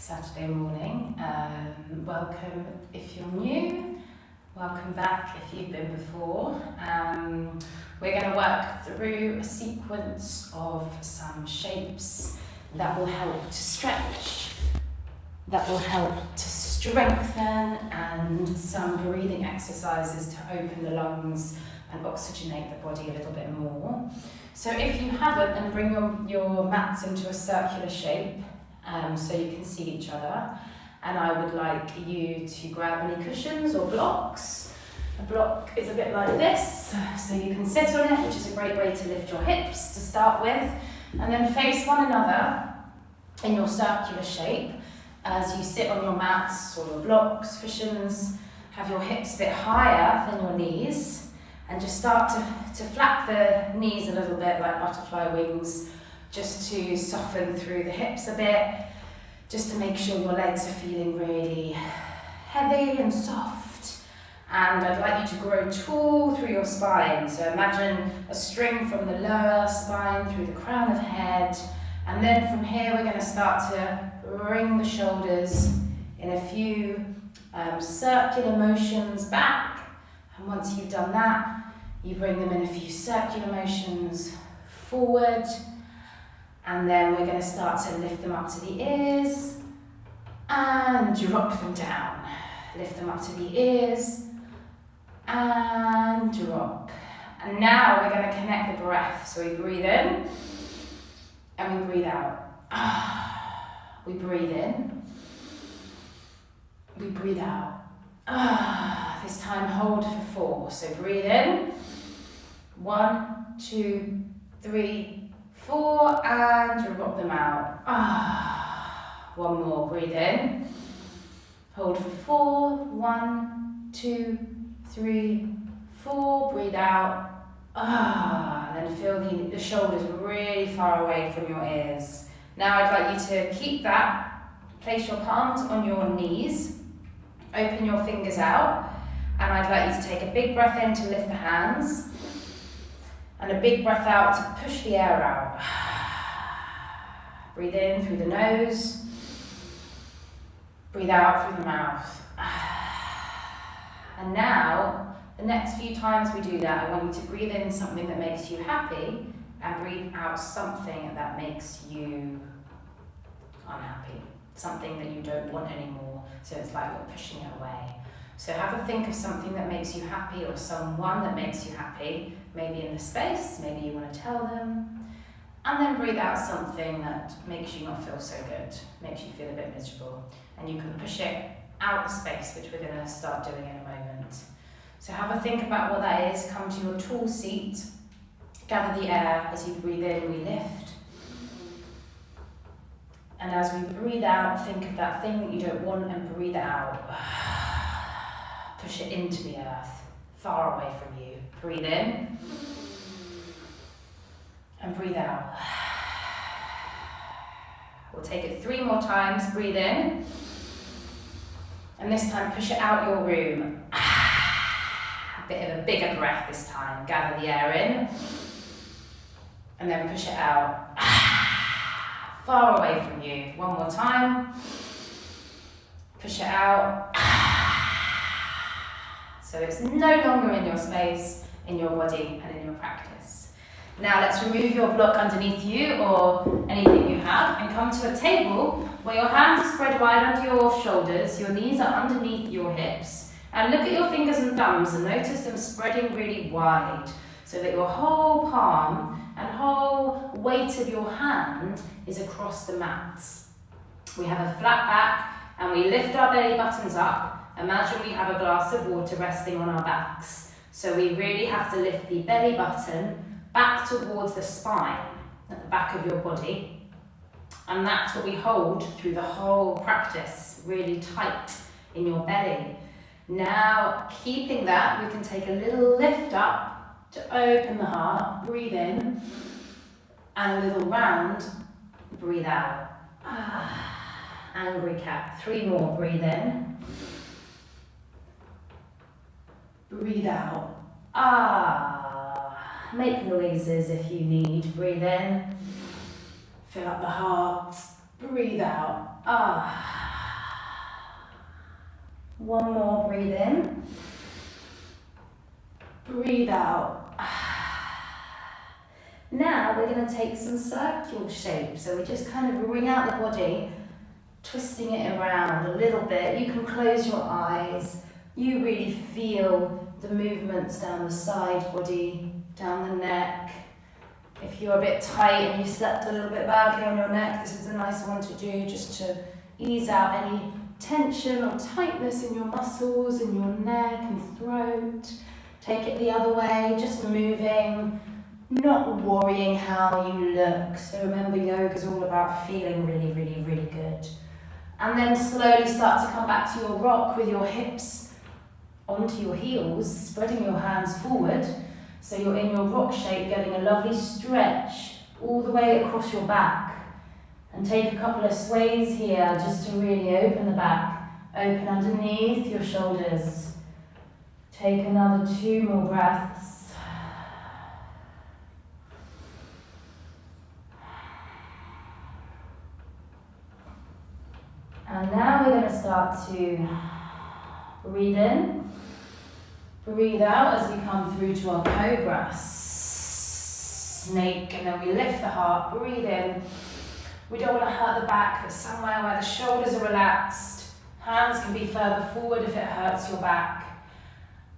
Saturday morning. Welcome if you're new, welcome back if you've been before. We're going to work through a sequence of some shapes that will help to stretch, that will help to strengthen, and some breathing exercises to open the lungs and oxygenate the body a little bit more. So if you haven't, then bring your mats into a circular shape so you can see each other. And I would like you to grab any cushions or blocks. A block is a bit like this, so you can sit on it, which is a great way to lift your hips to start with, and then face one another in your circular shape as you sit on your mats or your blocks, cushions. Have your hips a bit higher than your knees, and just start to flap the knees a little bit like butterfly wings, just to soften through the hips a bit, just to make sure your legs are feeling really heavy and soft. And I'd like you to grow tall through your spine. So imagine a string from the lower spine through the crown of head. And then from here, we're going to start to bring the shoulders in a few circular motions back. And once you've done that, you bring them in a few circular motions forward. And then we're going to start to lift them up to the ears and drop them down. Lift them up to the ears and drop. And now we're going to connect the breath. So we breathe in and we breathe out. We breathe in. We breathe out. This time hold for 4. So breathe in. 1, 2, 3, 4, and drop them out. One more, breathe in. Hold for 4, 1, 2, 3, 4, breathe out. And then feel the shoulders really far away from your ears. Now I'd like you to keep that. Place your palms on your knees. Open your fingers out. And I'd like you to take a big breath in to lift the hands. And a big breath out to push the air out. Breathe in through the nose. Breathe out through the mouth. And now, the next few times we do that, I want you to breathe in something that makes you happy and breathe out something that makes you unhappy. Something that you don't want anymore. So it's like you're pushing it away. So have a think of something that makes you happy or someone that makes you happy, maybe in the space, maybe you want to tell them, and then breathe out something that makes you not feel so good, makes you feel a bit miserable, and you can push it out the space, which we're going to start doing in a moment. So have a think about what that is. Come to your tall seat, gather the air. As you breathe in, we lift. And as we breathe out, think of that thing that you don't want and breathe it out. Push it into the earth, far away from you. Breathe in and breathe out. We'll take it 3 more times. Breathe in. And this time push it out your room. A bit of a bigger breath this time. Gather the air in. And then push it out. Far away from you. 1 more time. Push it out. So it's no longer in your space, in your body, and in your practice. Now let's remove your block underneath you or anything you have and come to a table where your hands are spread wide under your shoulders, your knees are underneath your hips, and look at your fingers and thumbs and notice them spreading really wide so that your whole palm and whole weight of your hand is across the mats. We have a flat back and we lift our belly buttons up. Imagine we have a glass of water resting on our backs. So we really have to lift the belly button back towards the spine at the back of your body. And that's what we hold through the whole practice, really tight in your belly. Now, keeping that, we can take a little lift up to open the heart, breathe in, and a little round, breathe out. Angry cat, 3 more, breathe in. Breathe out. Make noises if you need. Breathe in. Fill up the heart. Breathe out. One more, breathe in. Breathe out. Now we're going to take some circular shapes. So we just kind of wring out the body, twisting it around a little bit. You can close your eyes. You really feel the movements down the side body, down the neck. If you're a bit tight and you slept a little bit badly on your neck, this is a nice one to do just to ease out any tension or tightness in your muscles, in your neck and throat. Take it the other way, just moving, not worrying how you look. So remember, yoga is all about feeling really, really, really good. And then slowly start to come back to your rock with your hips onto your heels, spreading your hands forward. So you're in your rock shape, getting a lovely stretch all the way across your back. And take a couple of sways here just to really open the back. Open underneath your shoulders. Take another 2 more breaths. And now we're going to start to breathe in. Breathe out as we come through to our cobra. Snake, and then we lift the heart. Breathe in. We don't want to hurt the back, but somewhere where the shoulders are relaxed. Hands can be further forward if it hurts your back.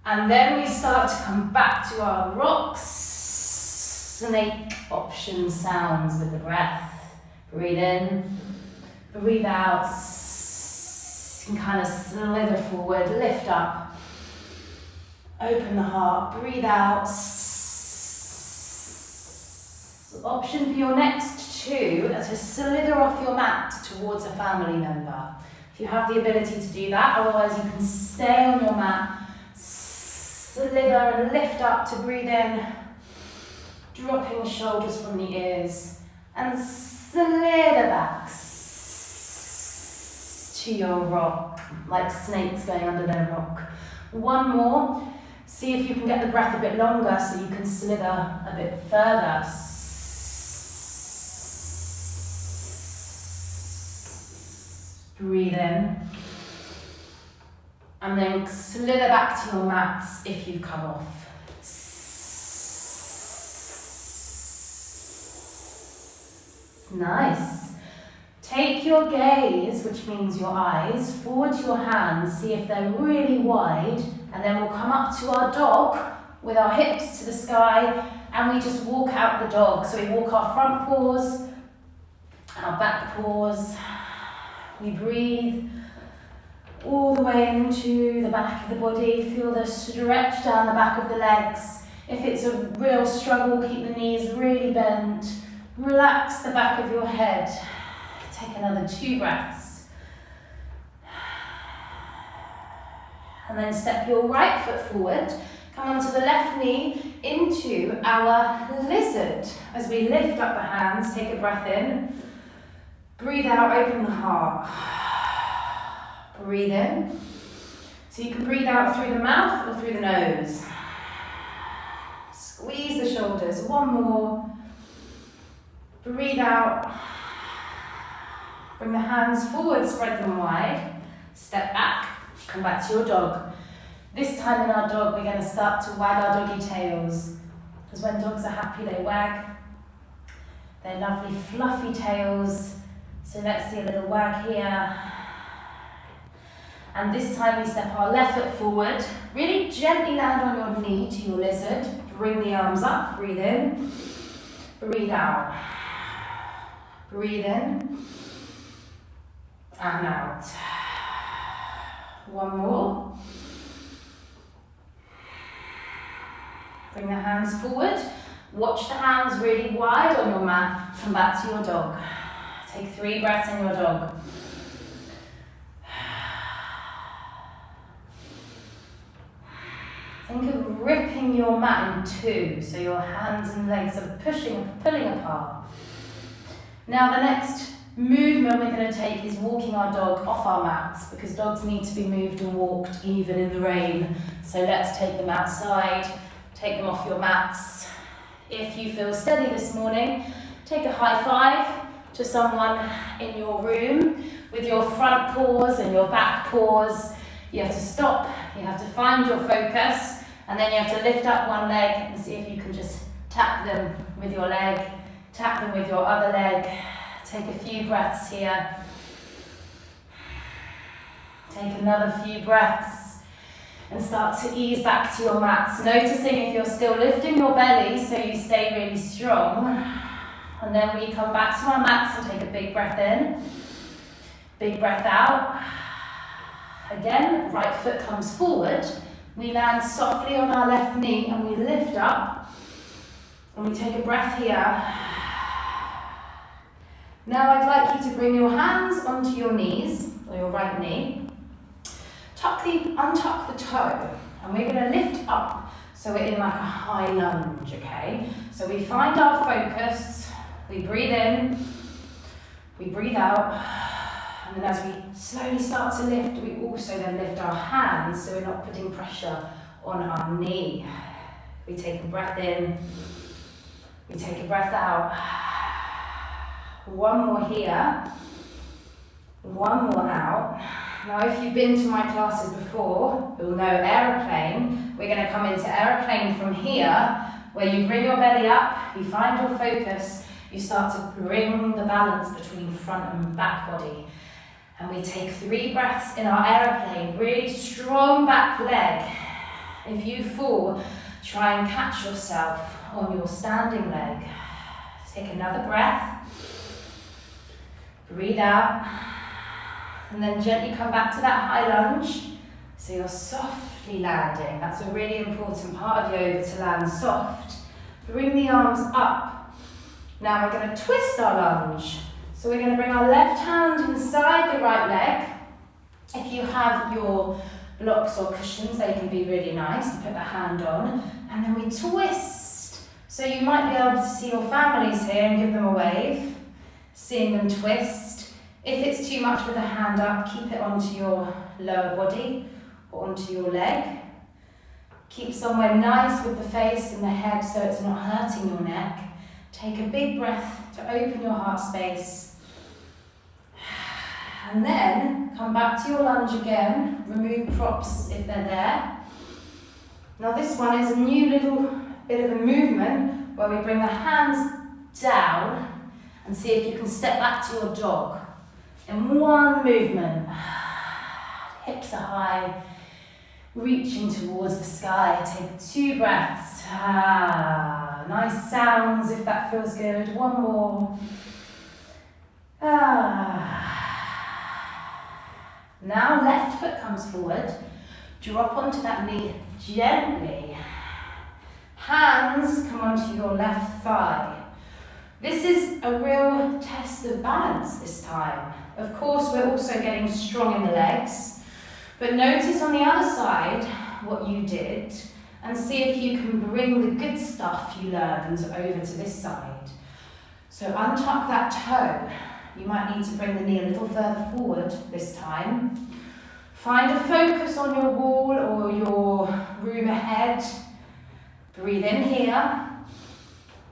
And then we start to come back to our rocks, snake option sounds with the breath. Breathe in, breathe out, and kind of slither forward, lift up, open the heart, breathe out. Option for your next 2 is to slither off your mat towards a family member. If you have the ability to do that, otherwise you can stay on your mat. Slither and lift up to breathe in, dropping the shoulders from the ears, and slither back to your rock, like snakes going under their rock. One more. See if you can get the breath a bit longer so you can slither a bit further. Breathe in. And then slither back to your mats if you've come off. Nice. Take your gaze, which means your eyes, forward to your hands, see if they're really wide, and then we'll come up to our dog with our hips to the sky, and we just walk out the dog. So we walk our front paws, our back paws, we breathe all the way into the back of the body. Feel the stretch down the back of the legs. If it's a real struggle, keep the knees really bent. Relax the back of your head. Take another 2 breaths. And then step your right foot forward. Come onto the left knee into our lizard. As we lift up the hands, take a breath in. Breathe out, open the heart. Breathe in. So you can breathe out through the mouth or through the nose. Squeeze the shoulders. One more. Breathe out. Bring the hands forward, spread them wide. Step back, come back to your dog. This time in our dog, we're going to start to wag our doggy tails. Because when dogs are happy, they wag their lovely fluffy tails. So let's see a little wag here. And this time we step our left foot forward. Really gently land on your knee to your lizard. Bring the arms up, breathe in. Breathe out. Breathe in. And out. One more. Bring the hands forward. Watch the hands really wide on your mat. Come back to your dog. Take 3 breaths in your dog. Think of ripping your mat in 2, so your hands and legs are pulling apart. Now the next movement we're going to take is walking our dog off our mats, because dogs need to be moved and walked even in the rain. So let's take them outside, take them off your mats. If you feel steady this morning, take a high 5, to someone in your room with your front paws and your back paws. You have to stop, you have to find your focus, and then you have to lift up one leg and see if you can just tap them with your leg, tap them with your other leg. Take a few breaths here. Take another few breaths and start to ease back to your mats, noticing if you're still lifting your belly so you stay really strong. And then we come back to our mats and take a big breath in, big breath out. Again, right foot comes forward. We land softly on our left knee and we lift up. And we take a breath here. Now I'd like you to bring your hands onto your knees, or your right kney. Untuck the toe, and we're going to lift up so we're in like a high lunge, okay? So we find our focus, we breathe in, we breathe out, and then as we slowly start to lift, we also then lift our hands so we're not putting pressure on our knee. We take a breath in, we take a breath out. One more here, one more out. Now if you've been to my classes before, you'll know aeroplane. We're going to come into aeroplane from here, where you bring your belly up, you find your focus, you start to bring the balance between front and back body. And we take 3 breaths in our aeroplane, really strong back leg. If you fall, try and catch yourself on your standing leg. Take another breath. Breathe out. And then gently come back to that high lunge. So you're softly landing. That's a really important part of yoga, to land soft. Bring the arms up. Now we're going to twist our lunge. So we're going to bring our left hand inside the right leg. If you have your blocks or cushions, they can be really nice to put the hand on. And then we twist. So you might be able to see your families here and give them a wave. Seeing them twist. If it's too much with the hand up, keep it onto your lower body or onto your leg. Keep somewhere nice with the face and the head so it's not hurting your neck. Take a big breath to open your heart space. And then come back to your lunge again. Remove props if they're there. Now this one is a new little bit of a movement where we bring the hands down and see if you can step back to your dog. In one movement, hips are high, reaching towards the sky. Take 2 breaths. Nice sounds if that feels good. One more. Now left foot comes forward. Drop onto that knee gently. Hands come onto your left thigh. This is a real test of balance this time. Of course, we're also getting strong in the legs, but notice on the other side what you did and see if you can bring the good stuff you learned over to this side. So untuck that toe. You might need to bring the knee a little further forward this time. Find a focus on your wall or your room ahead. Breathe in here,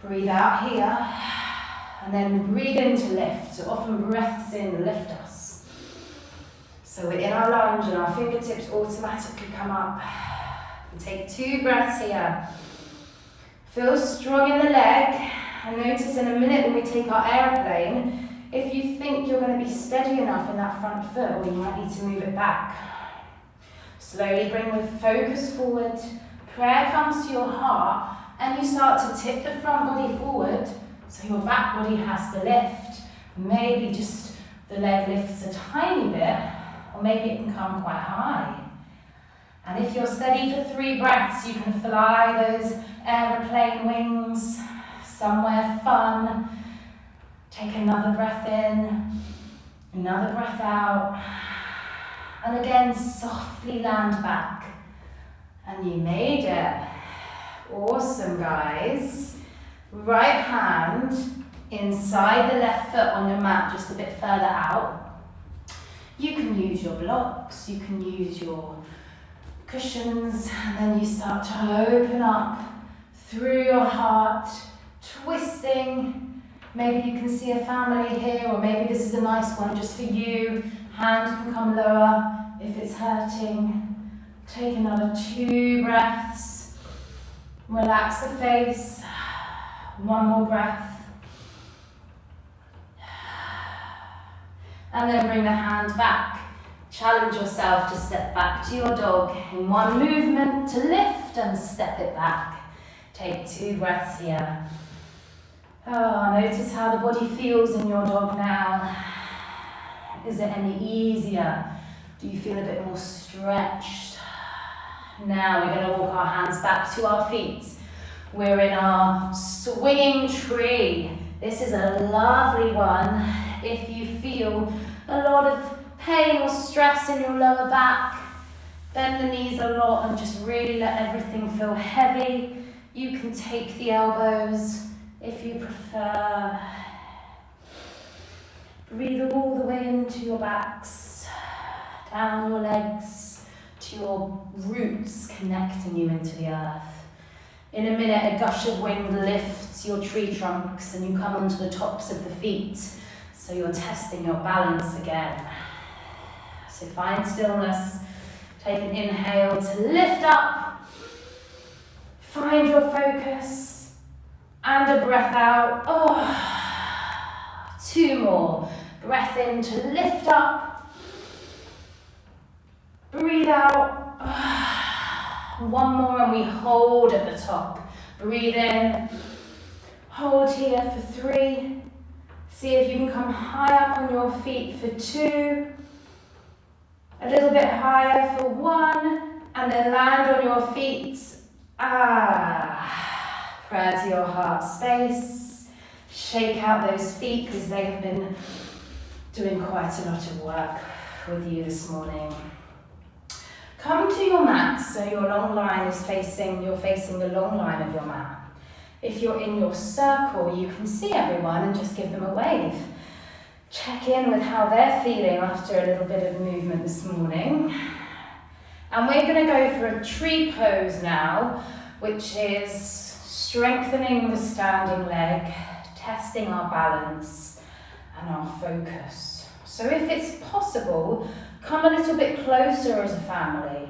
breathe out here. And then breathe in to lift. So often breaths in lift us. So we're in our lunge and our fingertips automatically come up. And take 2 breaths here. Feel strong in the leg. And notice in a minute when we take our aeroplane, if you think you're going to be steady enough in that front foot, or you might need to move it back. Slowly bring the focus forward. Prayer comes to your heart and you start to tip the front body forward. So your back body has to lift. Maybe just the leg lifts a tiny bit, or maybe it can come quite high. And if you're steady for 3 breaths, you can fly those aeroplane wings somewhere fun. Take another breath in, another breath out, and again softly land back. And you made it. Awesome, guys. Right hand inside the left foot on your mat, just a bit further out. You can use your blocks, you can use your cushions, and then you start to open up through your heart, twisting Maybe you can see a family here, or maybe this is a nice one just for you. Hand can come lower if it's hurting. Take another 2 breaths. Relax the face. 1 more breath. And then bring the hand back. Challenge yourself to step back to your dog in 1 movement to lift and step it back. Take 2 breaths here. Oh, notice how the body feels in your dog now. Is it any easier? Do you feel a bit more stretched? Now we're going to walk our hands back to our feet. We're in our swinging tree. This is a lovely one. If you feel a lot of pain or stress in your lower back, bend the knees a lot and just really let everything feel heavy. You can take the elbows if you prefer. Breathe all the way into your backs, down your legs to your roots connecting you into the earth. In a minute, a gush of wind lifts your tree trunks and you come onto the tops of the feet. So you're testing your balance again. So find stillness. Take an inhale to lift up. Find your focus. And a breath out. Oh, 2 more. Breath in to lift up. Breathe out. 1 more and we hold at the top. Breathe in. Hold here for 3. See if you can come high up on your feet for 2. A little bit higher for 1. And then land on your feet. Prayer to your heart space. Shake out those feet because they have been doing quite a lot of work with you this morning. Come to your mat so your long line is you're facing the long line of your mat. If you're in your circle, you can see everyone and just give them a wave. Check in with how they're feeling after a little bit of movement this morning. And we're going to go for a tree pose now, which is strengthening the standing leg, testing our balance and our focus. So if it's possible, come a little bit closer as a family,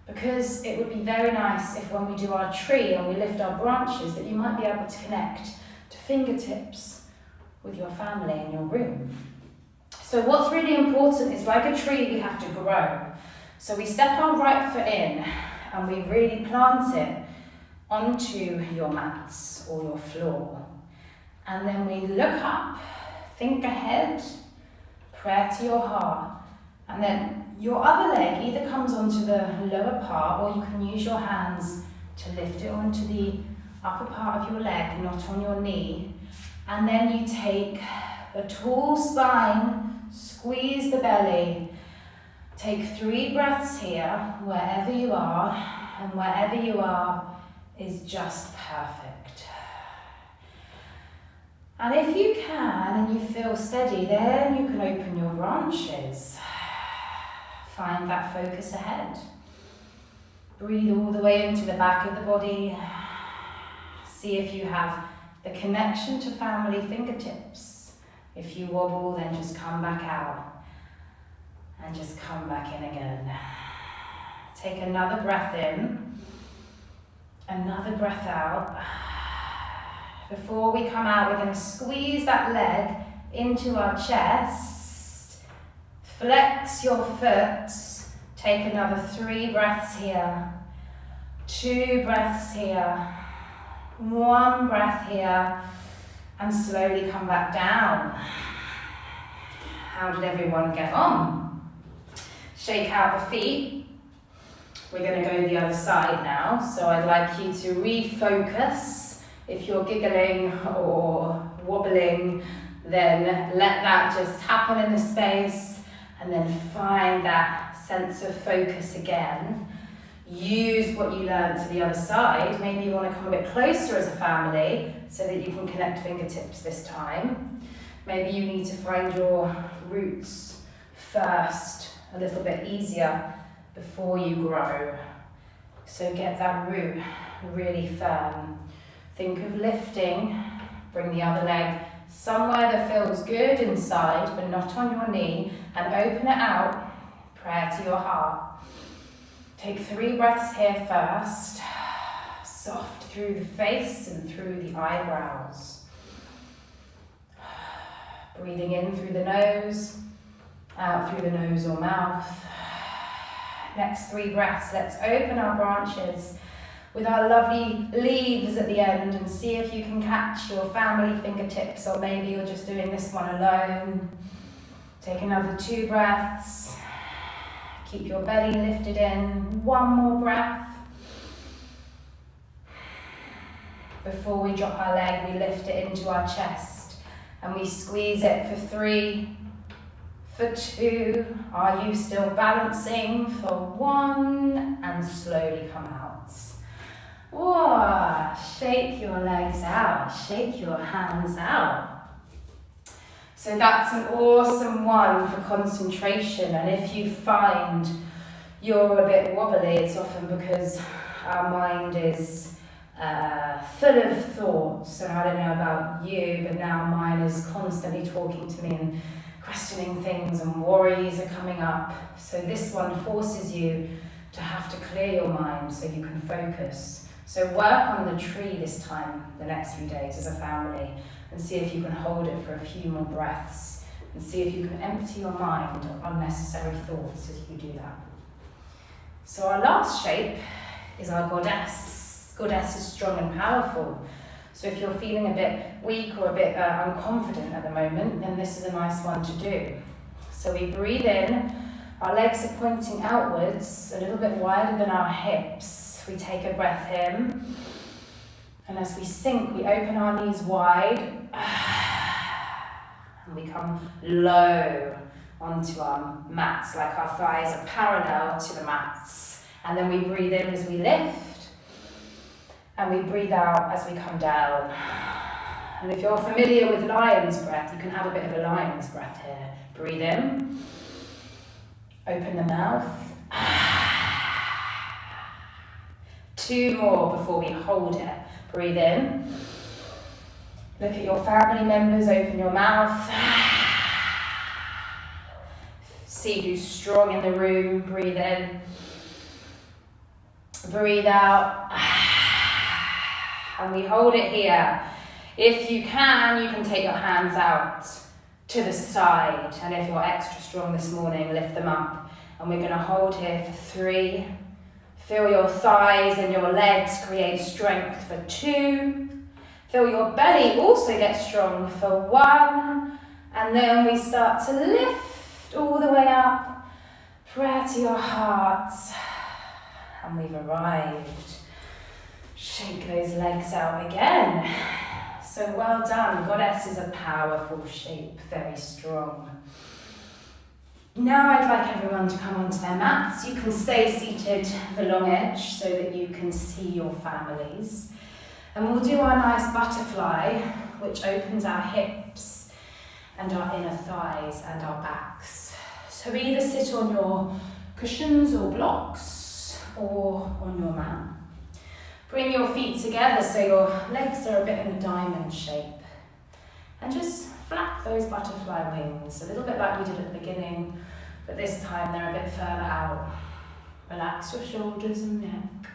because it would be very nice if when we do our tree and we lift our branches that you might be able to connect to fingertips with your family in your room. So what's really important is, like a tree, we have to grow. So we step our right foot in and we really plant it onto your mats or your floor. And then we look up, think ahead, prayer to your heart. And then your other leg either comes onto the lower part, or you can use your hands to lift it onto the upper part of your leg, not on your knee. And then you take a tall spine, squeeze the belly. Take 3 breaths here, wherever you are, and wherever you are is just perfect. And if you can and you feel steady, then you can open your branches. Find that focus ahead. Breathe all the way into the back of the body. See if you have the connection to family fingertips. If you wobble, then just come back out and just come back in again. Take another breath in, another breath out. Before we come out, we're going to squeeze that leg into our chest. Flex your foot. Take another 3 breaths here. 2 breaths here. 1 breath here. And slowly come back down. How did everyone get on? Shake out the feet. We're going to go the other side now. So I'd like you to refocus. If you're giggling or wobbling, then let that just happen in the space. And then find that sense of focus again. Use what you learned to the other side. Maybe you want to come a bit closer as a family so that you can connect fingertips this time. Maybe you need to find your roots first, a little bit easier before you grow. So get that root really firm. Think of lifting, bring the other leg somewhere that feels good inside, but not on your knee, and open it out, prayer to your heart. Take 3 breaths here first, soft through the face and through the eyebrows. Breathing in through the nose, out through the nose or mouth. Next 3 breaths, let's open our branches with our lovely leaves at the end and see if you can catch your family fingertips, or maybe you're just doing this one alone. Take another 2 breaths. Keep your belly lifted in. 1 more breath. Before we drop our leg, we lift it into our chest and we squeeze it for 3, for 2. Are you still balancing? For 1, and slowly come out. Whoa, shake your legs out, shake your hands out. So that's an awesome one for concentration, and if you find you're a bit wobbly, it's often because our mind is full of thoughts, and I don't know about you, but now mine is constantly talking to me and questioning things, and worries are coming up. So this one forces you to have to clear your mind so you can focus. So work on the tree this time, the next few days as a family, and see if you can hold it for a few more breaths, and see if you can empty your mind of unnecessary thoughts as you do that. So our last shape is our goddess. Goddess is strong and powerful. So if you're feeling a bit weak or a bit unconfident at the moment, then this is a nice one to do. So we breathe in, our legs are pointing outwards, a little bit wider than our hips. We take a breath in, and as we sink, we open our knees wide, and we come low onto our mats, like our thighs are parallel to the mats. And then we breathe in as we lift, and we breathe out as we come down. And if you're familiar with lion's breath, you can have a bit of a lion's breath here. Breathe in, open the mouth. 2 more before we hold it. Breathe in. Look at your family members, open your mouth. See who's strong in the room. Breathe in. Breathe out. And we hold it here. If you can take your hands out to the side. And if you're extra strong this morning, lift them up. And we're going to hold here for 3. Feel your thighs and your legs create strength for 2. Feel your belly also get strong for 1. And then we start to lift all the way up. Prayer to your heart. And we've arrived. Shake those legs out again. So well done. Goddess is a powerful shape, very strong. Now I'd like everyone to come onto their mats. You can stay seated the long edge so that you can see your families. And we'll do our nice butterfly, which opens our hips and our inner thighs and our backs. So either sit on your cushions or blocks or on your mat. Bring your feet together so your legs are a bit in a diamond shape. And just flap those butterfly wings, a little bit like we did at the beginning, but this time they're a bit further out. Relax your shoulders and neck.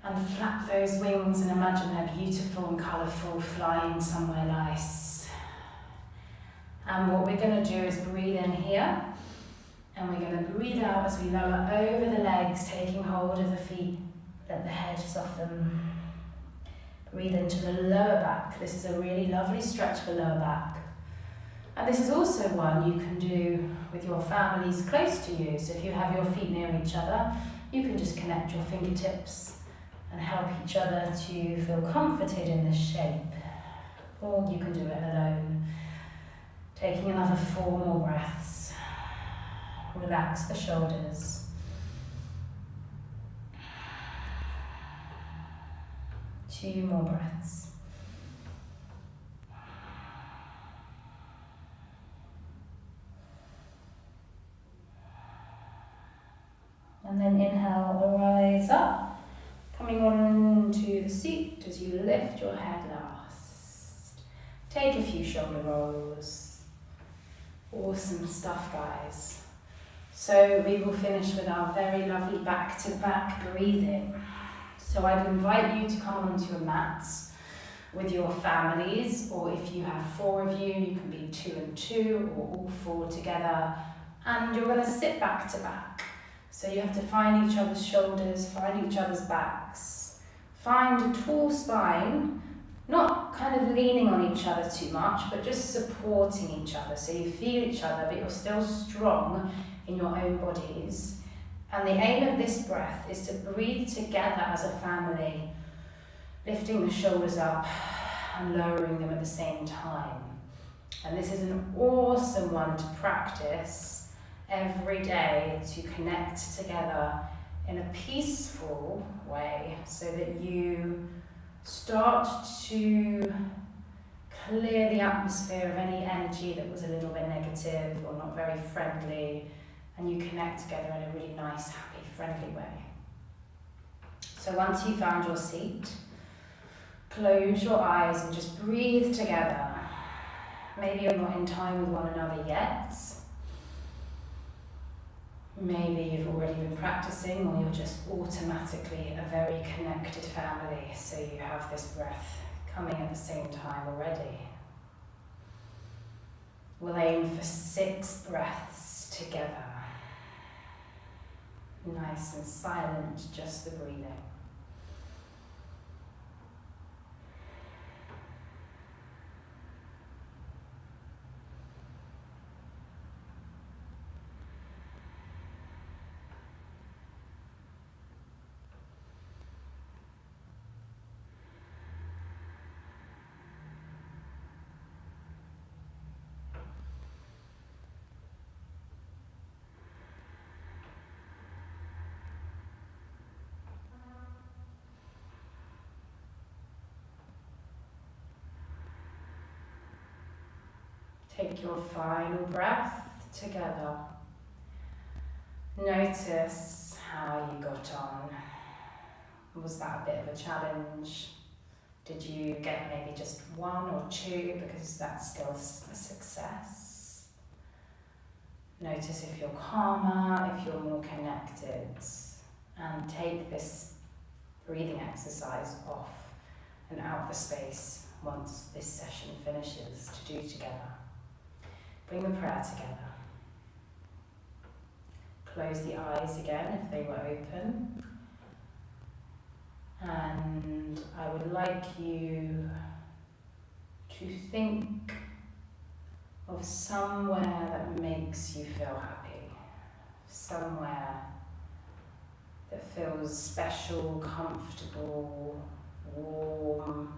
And flap those wings and imagine they're beautiful and colourful, flying somewhere nice. And what we're going to do is breathe in here, and we're going to breathe out as we lower over the legs, taking hold of the feet. Let the head soften. Breathe into the lower back. This is a really lovely stretch for lower back. And this is also one you can do with your families close to you. So if you have your feet near each other, you can just connect your fingertips and help each other to feel comforted in this shape. Or you can do it alone. Taking another 4 more breaths. Relax the shoulders. Two more breaths. And then inhale, rise up, coming on to the seat as you lift your head last. Take a few shoulder rolls. Awesome stuff, guys. So we will finish with our very lovely back-to-back breathing. So I'd invite you to come onto a mat with your families, or if you have 4 of you, you can be 2 and 2, or all 4 together, and you're going to sit back to back. So you have to find each other's shoulders, find each other's backs, find a tall spine, not kind of leaning on each other too much, but just supporting each other. So you feel each other, but you're still strong in your own bodies. And the aim of this breath is to breathe together as a family, lifting the shoulders up and lowering them at the same time. And this is an awesome one to practice every day, to connect together in a peaceful way, so that you start to clear the atmosphere of any energy that was a little bit negative or not very friendly, and you connect together in a really nice, happy, friendly way. So once you found your seat, close your eyes and just breathe together. Maybe you're not in time with one another yet. Maybe you've already been practicing, or you're just automatically a very connected family, so you have this breath coming at the same time already. We'll aim for 6 breaths together. Nice and silent, just the breathing. Take your final breath together. Notice how you got on. Was that a bit of a challenge? Did you get maybe just 1 or 2, because that's still a success? Notice if you're calmer, if you're more connected, and take this breathing exercise off and out the space once this session finishes to do together. Bring the prayer together. Close the eyes again if they were open. And I would like you to think of somewhere that makes you feel happy. Somewhere that feels special, comfortable, warm.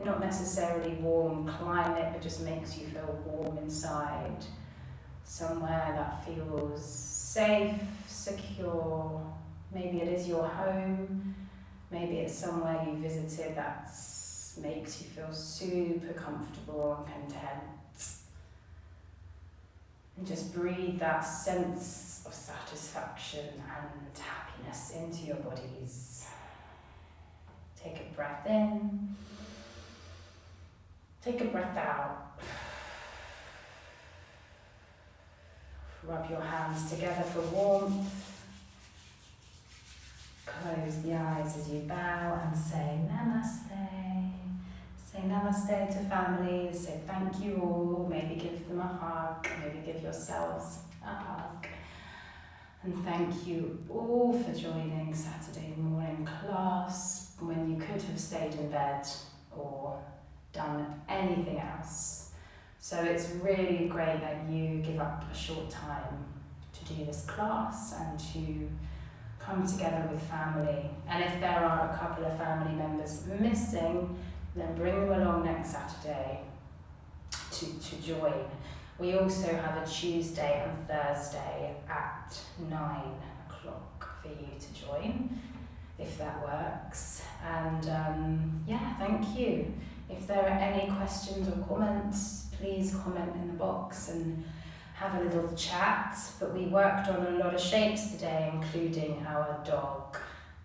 Not necessarily warm climate, but just makes you feel warm inside. Somewhere that feels safe, secure. Maybe it is your home. Maybe it's somewhere you visited that makes you feel super comfortable and content. And just breathe that sense of satisfaction and happiness into your bodies. Take a breath in. Take a breath out. Rub your hands together for warmth. Close the eyes as you bow and say namaste. Say namaste to families. Say thank you all. Maybe give them a hug. Maybe give yourselves a hug. And thank you all for joining Saturday morning class when you could have stayed in bed or done anything else. So it's really great that you give up a short time to do this class and to come together with family. And if there are a couple of family members missing, then bring them along next Saturday to join. We also have a Tuesday and Thursday at 9 o'clock for you to join, if that works. And yeah, thank you. If there are any questions or comments, please comment in the box and have a little chat. But we worked on a lot of shapes today, including our dog,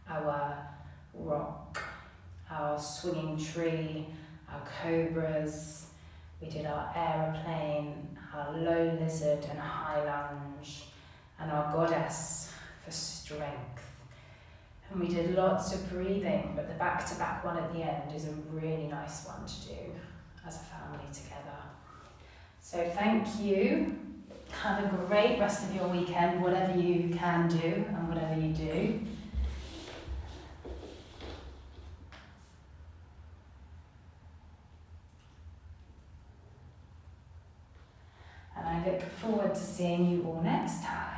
our rock, our swinging tree, our cobras, We did our aeroplane, our low lizard and high lunge, and our goddess for strength. And we did lots of breathing, but the back-to-back one at the end is a really nice one to do as a family together. So thank you. Have a great rest of your weekend, whatever you can do and whatever you do. And I look forward to seeing you all next time.